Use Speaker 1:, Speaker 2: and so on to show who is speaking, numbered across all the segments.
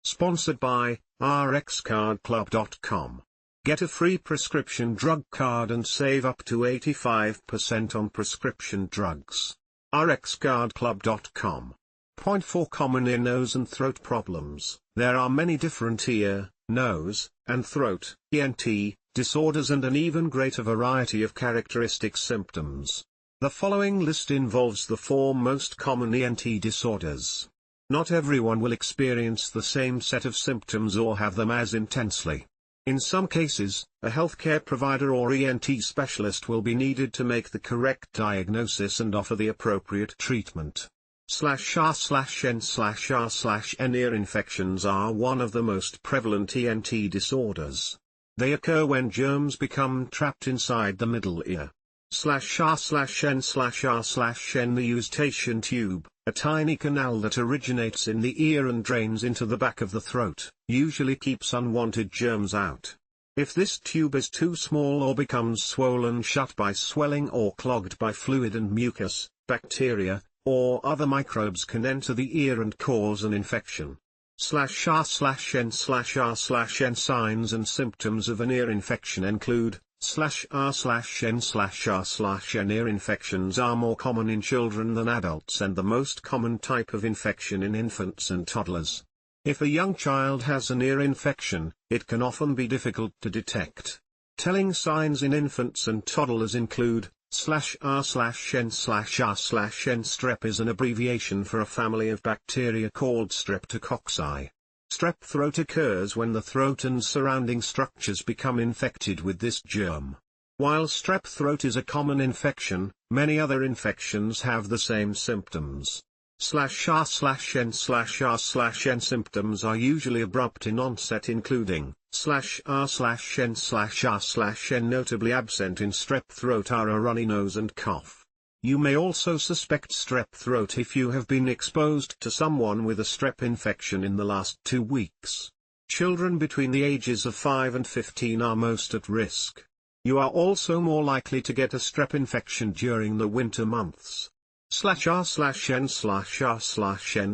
Speaker 1: Sponsored by rxcardclub.com. Get a free prescription drug card and save up to 85% on prescription drugs. rxcardclub.com. Point 4 Common ear, nose and throat problems. There are many different ear, nose, and throat (ENT) disorders and an even greater variety of characteristic symptoms. The following list involves the 4 most common ENT disorders. Not everyone will experience the same set of symptoms or have them as intensely. In some cases, a healthcare provider or ENT specialist will be needed to make the correct diagnosis and offer the appropriate treatment. /r/n/r/n Ear infections are one of the most prevalent ENT disorders. They occur when germs become trapped inside the middle ear. /r/n/r/n The eustachian tube, a tiny canal that originates in the ear and drains into the back of the throat, usually keeps unwanted germs out. If this tube is too small or becomes swollen shut by swelling or clogged by fluid and mucus, bacteria, or other microbes can enter the ear and cause an infection. /r/n/r/n Signs and symptoms of an ear infection include /r/n/r/n Ear infections are more common in children than adults and the most common type of infection in infants and toddlers. If a young child has an ear infection, it can often be difficult to detect. Telling signs in infants and toddlers include /r/n/r/n Strep is an abbreviation for a family of bacteria called Streptococci. Strep throat occurs when the throat and surrounding structures become infected with this germ. While strep throat is a common infection, many other infections have the same symptoms. /r/n/r/n Symptoms are usually abrupt in onset, including /r/n/r/n Notably absent in strep throat are a runny nose and cough. You may also suspect strep throat if you have been exposed to someone with a strep infection in the last 2 weeks. Children between the ages of 5 and 15 are most at risk. You are also more likely to get a strep infection during the winter months. /r/n/r/n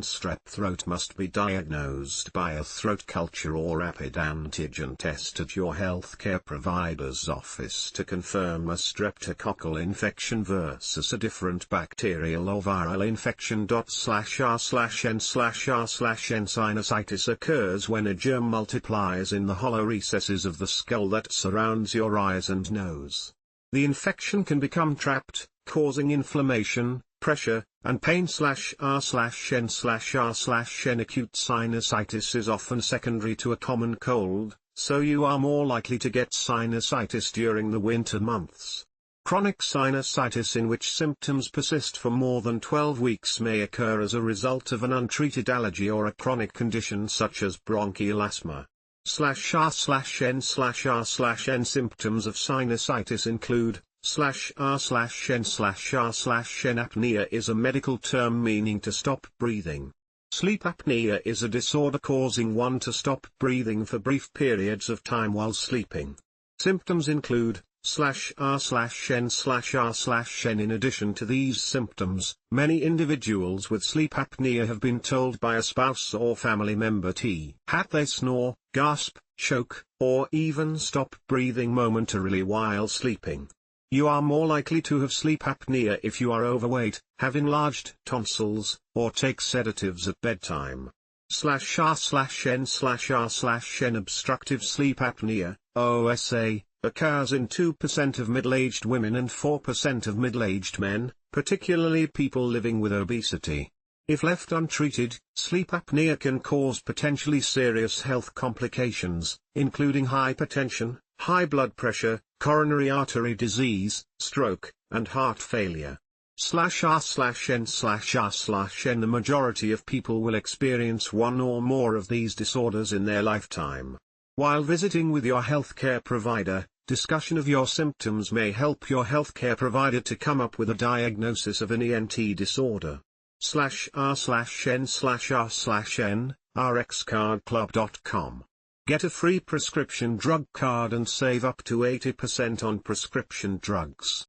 Speaker 1: Strep throat must be diagnosed by a throat culture or rapid antigen test at your healthcare provider's office to confirm a streptococcal infection versus a different bacterial or viral infection. /r/n/r/n Sinusitis occurs when a germ multiplies in the hollow recesses of the skull that surrounds your eyes and nose. The infection can become trapped, causing inflammation, pressure, and pain. /r/n/r/n Acute sinusitis is often secondary to a common cold, so you are more likely to get sinusitis during the winter months. Chronic sinusitis, in which symptoms persist for more than 12 weeks, may occur as a result of an untreated allergy or a chronic condition such as bronchial asthma. /r/n/r/n Symptoms of sinusitis include /r/n/r/n Apnea is a medical term meaning to stop breathing. Sleep apnea is a disorder causing one to stop breathing for brief periods of time while sleeping. Symptoms include /r/n/r/n In addition to these symptoms, many individuals with sleep apnea have been told by a spouse or family member that they snore, gasp, choke, or even stop breathing momentarily while sleeping. You are more likely to have sleep apnea if you are overweight, have enlarged tonsils, or take sedatives at bedtime. /r/n/r/n Obstructive sleep apnea, OSA, occurs in 2% of middle-aged women and 4% of middle-aged men, particularly people living with obesity. If left untreated, sleep apnea can cause potentially serious health complications, including hypertension, high blood pressure, coronary artery disease, stroke, and heart failure. /r/n/r/n The majority of people will experience one or more of these disorders in their lifetime. While visiting with your healthcare provider, discussion of your symptoms may help your healthcare provider to come up with a diagnosis of an ENT disorder. /r/n/r/n rxcardclub.com. Get a free prescription drug card and save up to 80% on prescription drugs.